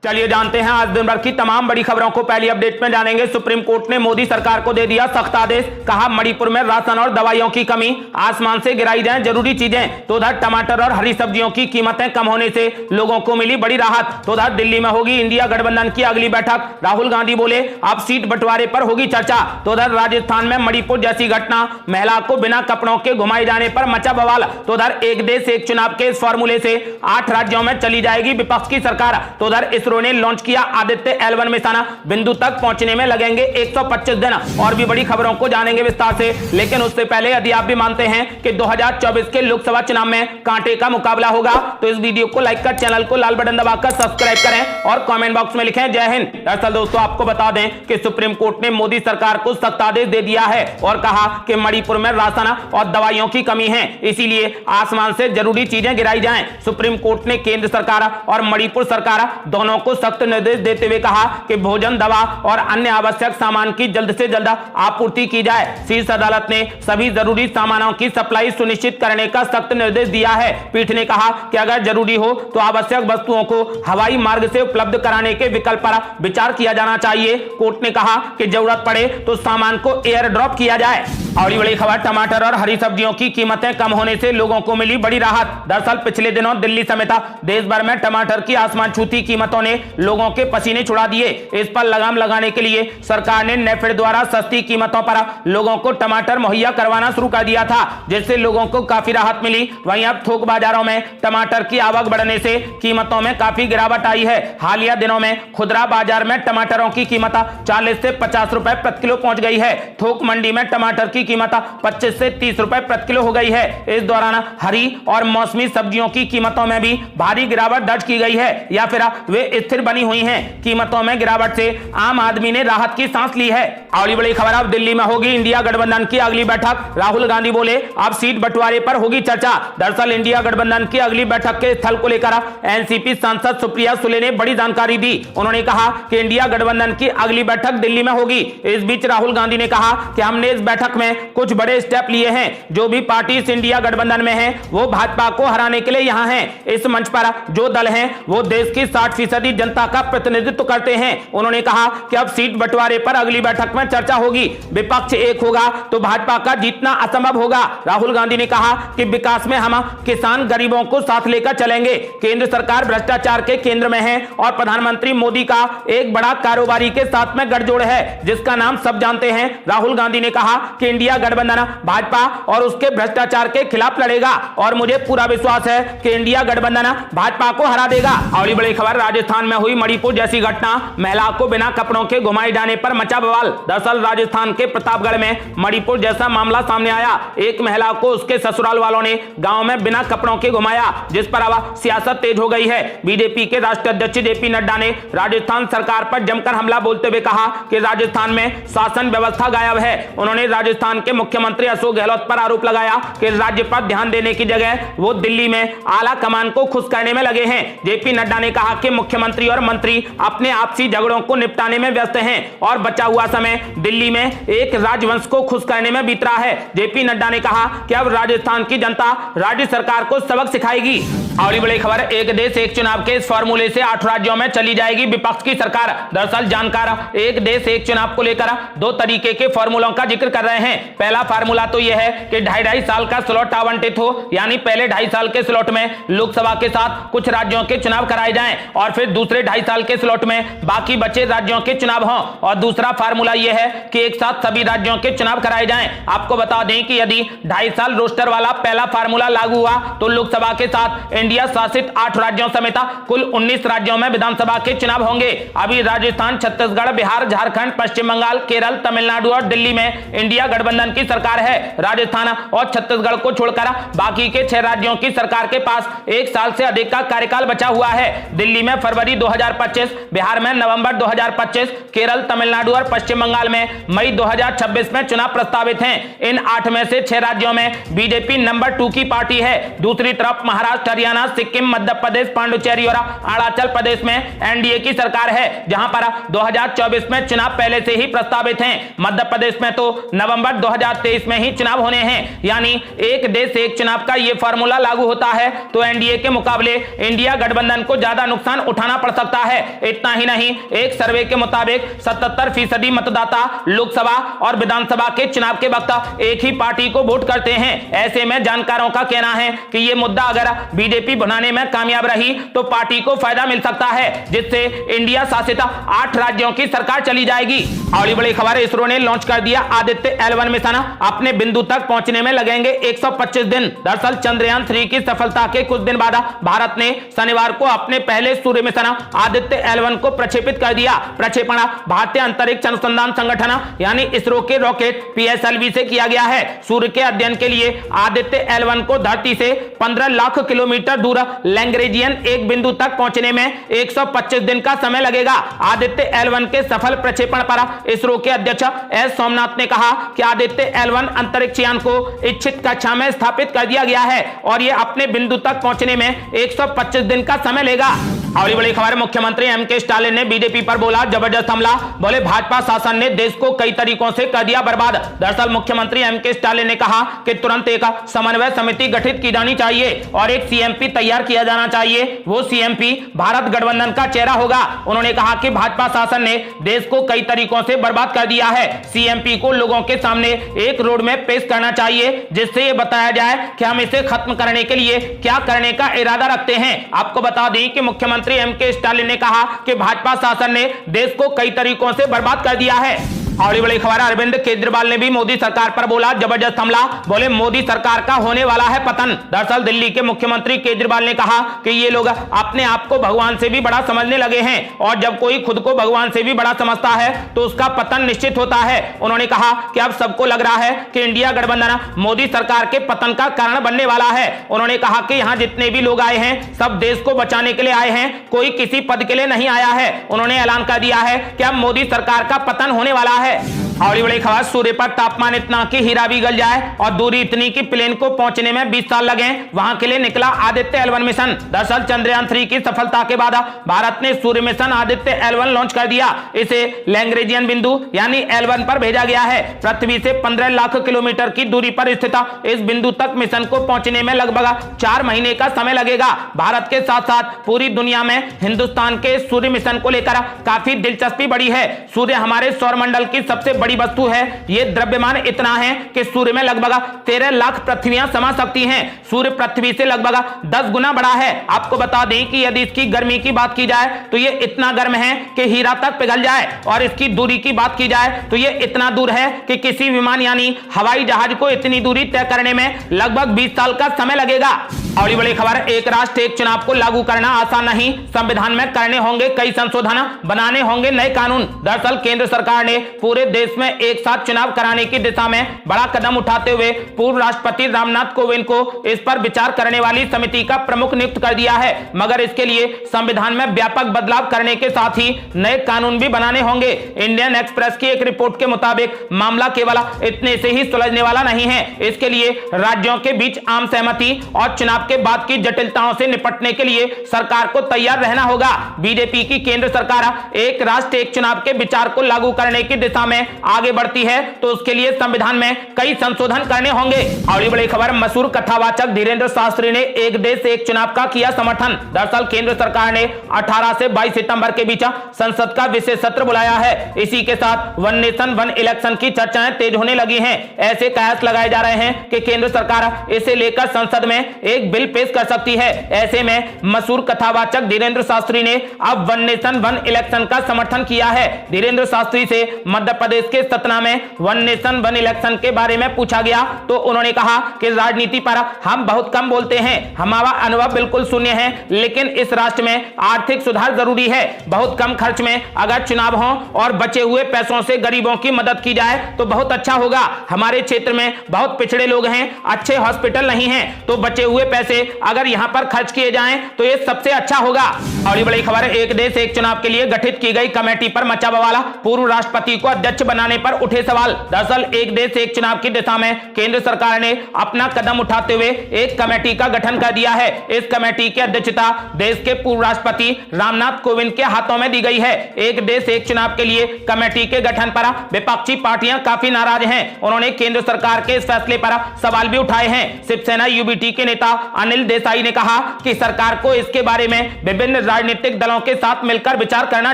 चलिए जानते हैं आज दिन भर की तमाम बड़ी खबरों को। पहली अपडेट में जानेंगे, सुप्रीम कोर्ट ने मोदी सरकार को दे दिया सख्त आदेश। कहा मणिपुर में राशन और दवाइयों की कमी, आसमान से गिराई जाएं जरूरी चीजें। तो उधर टमाटर और हरी सब्जियों की कीमतें कम होने से लोगों को मिली बड़ी राहत। तो उधर दिल्ली में होगी इंडिया गठबंधन की अगली बैठक, राहुल गांधी बोले अब सीट बंटवारे पर होगी चर्चा। तो उधर राजस्थान में मणिपुर जैसी घटना, महिला को बिना कपड़ों के घुमाए जाने पर मचा बवाल। तो उधर एक देश एक चुनाव के इस फॉर्मूले से 8 राज्यों में चली जाएगी विपक्ष की सरकार। तो उधर इसरो ने लॉन्च किया आदित्य L1 मिशन, बिंदु तक पहुंचने में लगेंगे 125 दिन। और भी बड़ी खबरों को जानेंगे विस्तार से, लेकिन उससे पहले यदि आप भी मानते हैं कि 2024 के लोकसभा चुनाव में कांटे का मुकाबला होगा तो इस वीडियो को लाइक कर, चैनल को लाल बटन दबाकर सब्सक्राइब करें और कमेंट बॉक्स में लिखें जय हिंद। दरअसल दोस्तों आपको बता दें कि सुप्रीम कोर्ट ने मोदी सरकार को सख्त आदेश दे दिया है और कहा कि मणिपुर में राशन और दवाइयों की कमी है, इसीलिए आसमान से जरूरी चीजें गिराई जाएं। सुप्रीम कोर्ट ने केंद्र सरकार और मणिपुर सरकार दोनों को सख्त निर्देश देते हुए कहा कि भोजन, दवा और अन्य आवश्यक सामान की जल्द से जल्द आपूर्ति की जाए। शीर्ष अदालत ने सभी जरूरी सामानों की सप्लाई सुनिश्चित करने का सख्त निर्देश दिया है। पीठ ने कहा कि अगर जरूरी हो तो आवश्यक वस्तुओं को हवाई मार्ग से उपलब्ध कराने के विकल्प पर विचार किया जाना चाहिए। कोर्ट ने कहा कि जरूरत पड़े तो सामान को एयर ड्रॉप किया जाए। और बड़ी खबर, टमाटर और हरी सब्जियों की कीमतें कम होने से लोगों को मिली बड़ी राहत। दरअसल पिछले दिनों दिल्ली समेत देश भर में टमाटर की आसमान छूती कीमतों ने लोगों के पसीने छुड़ा दिए। इस पर लगाम लगाने के लिए सरकार ने नेफेड द्वारा सस्ती कीमतों पर लोगों को टमाटर मुहैया करवाना शुरू कर दिया था, जिससे लोगों को काफी राहत मिली। वहीं अब थोक बाजारों में टमाटर की आवक बढ़ने से कीमतों में काफी गिरावट आई है। हालिया दिनों में खुदरा बाजार में टमाटरों की कीमत 40 से 50 रुपए प्रति किलो पहुंच गई है। थोक मंडी में टमाटर की कीमत 25 से 30 रुपए प्रति किलो हो गई है। इस दौरान हरी और मौसमी सब्जियों की कीमतों में भी भारी गिरावट दर्ज की गई है या फिर वे स्थिर बनी हुई हैं। कीमतों में गिरावट से आम आदमी ने राहत की सांस ली है। और बड़ी खबर, अब दिल्ली में होगी इंडिया गठबंधन की अगली बैठक, राहुल गांधी बोले अब सीट बंटवारे पर होगी चर्चा। दरअसल इंडिया गठबंधन की अगली बैठक के स्थल को लेकर एनसीपी सांसद सुप्रिया सुले ने बड़ी जानकारी दी। उन्होंने कहा कि इंडिया गठबंधन की अगली बैठक दिल्ली में होगी। इस बीच राहुल गांधी ने कहा कि हमने इस बैठक में कुछ बड़े स्टेप लिए हैं। जो भी पार्टी इस इंडिया गठबंधन में है वो भाजपा को हराने के लिए यहां है। इस मंच पर जो दल है वो देश की 60% जनता का प्रतिनिधित्व करते हैं। उन्होंने कहा कि अब सीट बंटवारे पर अगली बैठक में चर्चा होगी। विपक्ष एक होगा तो भाजपा का जीतना असंभव होगा। राहुल गांधी ने कहा कि विकास में हम किसान गरीबों को साथ लेकर चलेंगे। केंद्र सरकार भ्रष्टाचार के केंद्र में है और प्रधानमंत्री मोदी का एक बड़ा कारोबारी के साथ में गठजोड़ है जिसका नाम सब जानते हैं। राहुल गांधी ने कहा कि इंडिया गठबंधन भाजपा और उसके भ्रष्टाचार के खिलाफ लड़ेगा और मुझे पूरा विश्वास है कि इंडिया गठबंधन भाजपा को हरा देगा। और बड़ी खबर, राजस्थान में हुई मणिपुर जैसी घटना, महिला को बिना कपड़ों के घुमाए जाने पर मचा बवाल। दरअसल राजस्थान के प्रतापगढ़ में मणिपुर जैसा मामला सामने आया। एक महिला को उसके ससुराल वालों ने गांव में बिना कपड़ों के घुमाया, जिस पर अब सियासत तेज हो गई है। बीजेपी के राष्ट्रीय अध्यक्ष जेपी नड्डा ने राजस्थान सरकार पर जमकर हमला बोलते हुए कहा कि राजस्थान में शासन व्यवस्था गायब है। उन्होंने राजस्थान के मुख्यमंत्री अशोक गहलोत पर आरोप लगाया कि राज्य पर ध्यान देने की जगह वो दिल्ली में आला कमान को खुश करने में लगे हैं। जेपी नड्डा ने कहा कि मुख्यमंत्री और मंत्री अपने आपसी झगड़ों को निपटाने में व्यस्त हैं और बचा हुआ समय दिल्ली में एक राजवंश को खुश करने में बीत रहा है। जेपी नड्डा ने कहा कि अब राजस्थान की जनता राज्य सरकार को सबक सिखाएगी। और बड़ी खबर, एक देश एक चुनाव के इस फॉर्मूले से 8 राज्यों में चली जाएगी विपक्ष की सरकार। दरअसल जानकार एक देश एक चुनाव को लेकर 2 तरीके के फॉर्मूलों का जिक्र कर रहे हैं। पहला फार्मूला तो यह है कि 2.5 साल का स्लॉट आवंटित हो, यानी पहले 2.5 साल के स्लॉट में लोकसभा के साथ कुछ राज्यों के चुनाव कराए जाएं और फिर दूसरे 2.5 साल के स्लॉट में बाकी बचे राज्यों के चुनाव हों। और दूसरा फार्मूला यह है कि एक साथ सभी राज्यों के चुनाव कराए जाएं। आपको बता दें कि यदि 2.5 साल रोस्टर वाला पहला फार्मूला लागू हुआ तो लोकसभा के साथ इंडिया शासित 8 राज्यों समेत कुल 19 राज्यों में विधानसभा के चुनाव होंगे। अभी राजस्थान, छत्तीसगढ़, बिहार, झारखंड, पश्चिम बंगाल, केरल, तमिलनाडु और दिल्ली में इंडिया गठबंधन की सरकार है। राजस्थान और छत्तीसगढ़ को छोड़कर बाकी के 6 राज्यों की सरकार के पास 1 साल से अधिक का कार्यकाल बचा हुआ है। दिल्ली में फरवरी 2025, बिहार में नवंबर 2025, केरल, तमिलनाडु और पश्चिम बंगाल में मई 2026 में चुनाव प्रस्तावित हैं। इन 8 में से 6 राज्यों में बीजेपी नंबर 2 की पार्टी है। दूसरी तरफ महाराष्ट्र, हरियाणा, सिक्किम, मध्य प्रदेश, पांडुचेरी और अरुणाचल प्रदेश में एनडीए की सरकार है, जहां पर 2024 में चुनाव पहले से ही प्रस्तावित हैं। मध्य प्रदेश में तो नवंबर 2023 में ही चुनाव होने हैं। यानी एक देश एक चुनाव का यह फॉर्मूला लागू होता है तो एनडीए के मुकाबले इंडिया गठबंधन को ज्यादा नुकसान उठाना उठाना पड़ सकता है। इतना ही नहीं, एक सर्वे के मुताबिक 77% मतदाता लोकसभा और विधानसभा के चुनाव के वक्त एक ही पार्टी को वोट करते हैं। ऐसे में जानकारों का कहना है कि यह मुद्दा अगर बीजेपी बनाने में कामयाब रही तो पार्टी को फायदा मिल सकता है, जिससे इंडिया शासित 8 राज्यों की सरकार चली जाएगी। अगली बड़ी खबर, इसरो ने लॉन्च कर दिया आदित्य L1 मिशन। अपने बिंदु तक पहुंचने में लगेंगे 125 दिन। दरअसल चंद्रयान 3 की सफलता के कुछ दिन बाद भारत ने शनिवार को अपने पहले सूर्य मिशन आदित्य L1 को प्रक्षेपित कर दिया। प्रक्षेपण भारतीय अंतरिक्ष अनुसंधान संगठन यानी इसरो के रॉकेट PSLV से किया गया है। सूर्य के अध्ययन के लिए आदित्य L1 को धरती से 15 लाख किलोमीटर दूर लैग्रेंजियन एक बिंदु तक पहुंचने में 125 दिन का समय लगेगा। आदित्य L1 के सफल प्रक्षेपण पर इसरो के अध्यक्ष एस सोमनाथ ने कहा कि आदित्य L1 अंतरिक्ष यान को इच्छित कक्षा में स्थापित कर दिया गया है और यह अपने बिंदु तक पहुंचने में 125 दिन का समय लेगा। अगली बड़ी खबर, मुख्यमंत्री M.K. स्टालिन ने बीजेपी पर बोला जबरदस्त हमला। बोले भाजपा शासन ने देश को कई तरीकों से कर दिया बर्बाद। दरअसल मुख्यमंत्री M.K. स्टालिन ने कहा कि तुरंत एक समन्वय समिति गठित की जानी चाहिए और एक CMP तैयार किया जाना चाहिए। वो CMP भारत गठबंधन का चेहरा होगा। उन्होंने कहा कि भाजपा शासन ने देश को कई तरीकों से बर्बाद कर दिया है। CMP को लोगों के सामने एक रोड मैप पेश करना चाहिए, जिससे ये बताया जाए कि हम इसे खत्म करने के लिए क्या करने का इरादा रखते हैं। आपको बता दें कि मुख्यमंत्री M.K. स्टालिन ने कहा कि भाजपा शासन ने देश को कई तरीकों से बर्बाद कर दिया है। अगली बड़ी खबर, अरविंद केजरीवाल ने भी मोदी सरकार पर बोला जबरदस्त हमला। बोले मोदी सरकार का होने वाला है पतन। दरअसल दिल्ली के मुख्यमंत्री केजरीवाल ने कहा कि ये लोग अपने आप को भगवान से भी बड़ा समझने लगे हैं और जब कोई खुद को भगवान से भी बड़ा समझता है तो उसका पतन निश्चित होता है। उन्होंने कहा कि अब सबको लग रहा है कि इंडिया गठबंधन मोदी सरकार के पतन का कारण बनने वाला है। उन्होंने कहा कि यहाँ जितने भी लोग आए हैं सब देश को बचाने के लिए आए हैं, कोई किसी पद के लिए नहीं आया है। उन्होंने ऐलान कर दिया है कि अब मोदी सरकार का पतन होने वाला है। अगली बड़ी खबर, सूर्य पर तापमान इतना कि हीरा भी गल जाए और दूरी इतनी कि प्लेन को पहुंचने में 20 साल लगे, वहां के लिए निकला आदित्य L1 मिशन। दरअसल चंद्रयान 3 की सफलता के बाद भारत ने सूर्य मिशन आदित्य L1 लॉन्च कर दिया। इसे लैग्रेंजियन बिंदु यानी L1 पर भेजा गया है। पृथ्वी से 15 लाख किलोमीटर की दूरी पर स्थित इस बिंदु तक मिशन को पहुंचने में लगभग 4 महीने का समय लगेगा। भारत के साथ साथ पूरी दुनिया में हिंदुस्तान के सूर्य मिशन को लेकर काफी दिलचस्पी बढ़ी है। सूर्य हमारे सौरमंडल की सबसे बड़ी वस्तु है। यह द्रव्यमान इतना है कि सूर्य में लगभग 13 लाख पृथ्वियां समा सकती हैं। सूर्य पृथ्वी से लगभग 10 गुना बड़ा है। आपको बता दें कि यदि इसकी गर्मी की बात की जाए तो यह इतना गर्म है कि हीरा तक पिघल जाए और इसकी दूरी की बात की जाए तो यह इतना दूर है कि किसी विमान यानी हवाई जहाज को इतनी दूरी तय करने में लगभग 20 साल का समय लगेगा। अगली बड़ी खबर, एक राष्ट्र एक चुनाव को लागू करना आसान नहीं, संविधान में करने होंगे कई संशोधन, बनाने होंगे नए कानून। दरअसल केंद्र सरकार ने पूरे देश में एक साथ चुनाव कराने की दिशा में बड़ा कदम उठाते हुए पूर्व राष्ट्रपति रामनाथ कोविंद को इस पर विचार करने वाली समिति का प्रमुख नियुक्त कर दिया है। मगर इसके लिए संविधान में व्यापक बदलाव करने के साथ ही नए कानून भी बनाने होंगे। इंडियन एक्सप्रेस की एक रिपोर्ट के मुताबिक मामला केवल इतने से ही सुलझने वाला नहीं है। इसके लिए राज्यों के बीच आम सहमति और चुनाव के बाद की जटिलताओं से निपटने के लिए सरकार को तैयार रहना होगा। बीजेपी की केंद्र सरकार एक राष्ट्र एक चुनाव के विचार को लागू करने की दिशा में आगे बढ़ती है तो उसके लिए संविधान में कई संशोधन करने होंगे। अगली बड़ी खबर, मशहूर कथावाचक धीरेन्द्र शास्त्री ने एक देश एक चुनाव का किया समर्थन। दरअसल केंद्र सरकार ने 18 से 22 सितंबर के बीच संसद का विशेष सत्र बुलाया है। इसी के साथ वन नेशन वन इलेक्शन की चर्चाएं तेज होने लगी हैं। ऐसे कयास लगाए जा रहे हैं कि केंद्र सरकार इसे लेकर संसद में एक बिल पेश कर सकती है। ऐसे में मशहूर कथावाचक धीरेन्द्र शास्त्री ने अब वन नेशन वन इलेक्शन का समर्थन किया है। धीरेन्द्र शास्त्री से मध्य प्रदेश के सतना में वन नेशन वन इलेक्शन के बारे में पूछा गया तो उन्होंने कहा कि राजनीति पर हम बहुत कम बोलते हैं, हमारा अनुभव बिल्कुल शून्य है, लेकिन इस राष्ट्र में आर्थिक सुधार जरूरी है। बहुत कम खर्च में अगर चुनाव हो और बचे हुए पैसों से गरीबों की मदद की जाए तो बहुत अच्छा होगा। हमारे क्षेत्र में बहुत पिछड़े लोग हैं, अच्छे हॉस्पिटल नहीं है, तो बचे हुए पैसे अगर यहां पर खर्च किए जाएं तो यह सबसे अच्छा होगा। अगली बड़ी खबर, एक देश एक चुनाव के लिए गठित की गई कमेटी पर मचा बवाल। पूर्व राष्ट्रपति को अध्यक्ष बनाया बनाने पर उठे सवाल। दरअसल एक देश एक चुनाव की दिशा में केंद्र सरकार ने अपना कदम उठाते हुए एक कमेटी का गठन कर दिया है। इस कमेटी की अध्यक्षता देश के पूर्व राष्ट्रपति रामनाथ कोविंद के हाथों में दी गई है। एक देश एक चुनाव के लिए कमेटी के गठन पर विपक्षी पार्टियां काफी नाराज हैं। उन्होंने केंद्र सरकार के इस फैसले पर सवाल भी उठाए हैं। शिवसेना यूबीटी के नेता अनिल देसाई ने कहा कि सरकार को इसके बारे में विभिन्न राजनीतिक दलों के साथ मिलकर विचार करना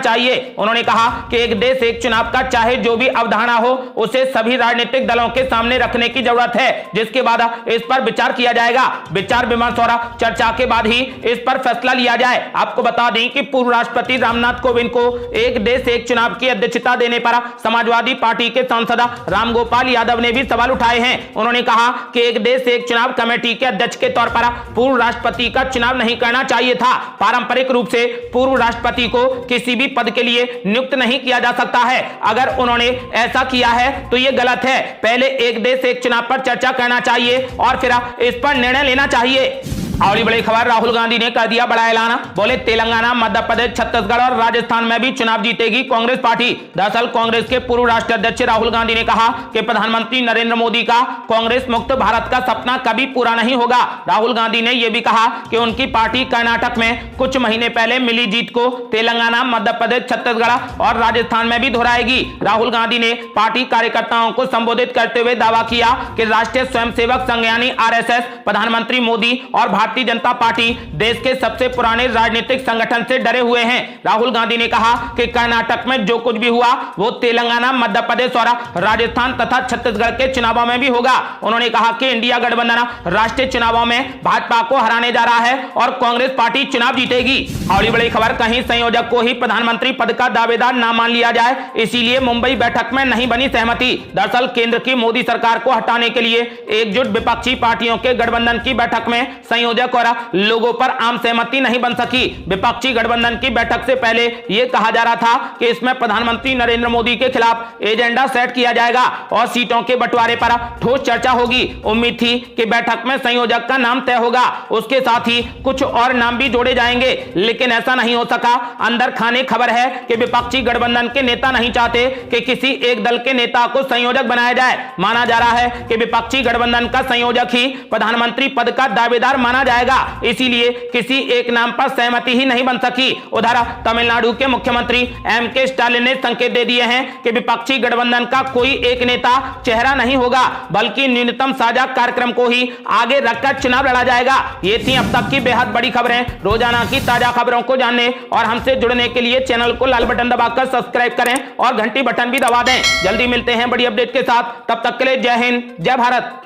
चाहिए। उन्होंने कहा कि एक देश एक चुनाव का चाहे जो भी अवधारणा हो उसे सभी राजनीतिक दलों के सामने रखने की जरूरत है, जिसके बाद इस पर विचार किया जाएगा। विचार विमर्श और चर्चा के बाद ही इस पर फैसला लिया जाए। आपको बता दें कि पूर्व राष्ट्रपति रामनाथ कोविंद को एक देश एक चुनाव की अध्यक्षता देने पर समाजवादी पार्टी के सांसद रामगोपाल यादव ने भी सवाल उठाए हैं। उन्होंने कहा कि एक देश एक चुनाव कमेटी के अध्यक्ष के तौर पर पूर्व राष्ट्रपति का चुनाव नहीं करना चाहिए था। पारंपरिक रूप से पूर्व राष्ट्रपति को किसी भी पद के लिए नियुक्त नहीं किया जा सकता है। अगर उन्होंने ऐसा किया है तो यह गलत है। पहले एक देश एक चुनाव पर चर्चा करना चाहिए और फिर इस पर निर्णय लेना चाहिए। और बड़ी खबर, राहुल गांधी ने कर दिया बड़ा ऐलान। बोले तेलंगाना, मध्य प्रदेश, छत्तीसगढ़ और राजस्थान में भी चुनाव जीतेगी कांग्रेस पार्टी। दरअसल कांग्रेस के पूर्व राष्ट्रीय अध्यक्ष राहुल गांधी ने कहा कि प्रधानमंत्री नरेंद्र मोदी का कांग्रेस मुक्त भारत का सपना कभी पूरा नहीं होगा। राहुल गांधी ने यह भी कहा कि उनकी पार्टी कर्नाटक में कुछ महीने पहले मिली जीत को तेलंगाना, मध्य प्रदेश, छत्तीसगढ़ और राजस्थान में भी दोहराएगी। राहुल गांधी ने पार्टी कार्यकर्ताओं को संबोधित करते हुए दावा किया कि राष्ट्रीय स्वयंसेवक संघ यानी आरएसएस, प्रधानमंत्री मोदी और भारतीय जनता पार्टी देश के सबसे पुराने राजनीतिक संगठन से डरे हुए हैं। राहुल गांधी ने कहा कि कर्नाटक में जो कुछ भी हुआ वो तेलंगाना, मध्य प्रदेश और राजस्थान तथा छत्तीसगढ़ के चुनावों में भी होगा। उन्होंने कहा कि इंडिया गठबंधन राष्ट्रीय चुनावों में भाजपा को हराने जा रहा है और कांग्रेस पार्टी चुनाव जीतेगी। और बड़ी खबर, कहीं संयोजक को ही प्रधानमंत्री पद का दावेदार ना मान लिया जाए, इसीलिए मुंबई बैठक में नहीं बनी सहमति। दरअसल केंद्र की मोदी सरकार को हटाने के लिए एकजुट विपक्षी पार्टियों के गठबंधन की बैठक में संयोजक और लोगों पर आम सहमति नहीं बन सकी। विपक्षी गठबंधन की बैठक से पहले यह कहा जा रहा था कि इसमें प्रधानमंत्री नरेंद्र मोदी के खिलाफ एजेंडा सेट किया जाएगा और सीटों के बंटवारे पर ठोस चर्चा होगी। उम्मीद थी कि बैठक में संयोजक का नाम तय होगा, उसके साथ ही कुछ और नाम भी जोड़े जाएंगे, लेकिन ऐसा नहीं हो सका। अंदर खाने खबर है कि विपक्षी गठबंधन के नेता नहीं चाहते कि किसी एक दल के नेता को संयोजक बनाया जाए। माना जा रहा है कि विपक्षी गठबंधन का संयोजक ही प्रधानमंत्री पद का दावेदार माना जाएगा, इसलिए किसी एक नाम पर सहमति ही नहीं बन सकी। उधर तमिलनाडु के मुख्यमंत्री एम.के. स्टालिन ने संकेत दे दिए हैं कि विपक्षी गठबंधन का कोई एक नेता चेहरा नहीं होगा, बल्कि न्यूनतम साझा कार्यक्रम को ही आगे रखकर चुनाव लड़ा जाएगा। ये थी अब तक की बेहद बड़ी खबरें। रोजाना की ताजा खबरों को जानने और हमसे जुड़ने के लिए चैनल को लाल बटन दबाकर सब्सक्राइब करें और घंटी बटन भी दबा दें। जल्दी मिलते हैं बड़ी अपडेट के साथ, तब तक के लिए जय हिंद, जय भारत।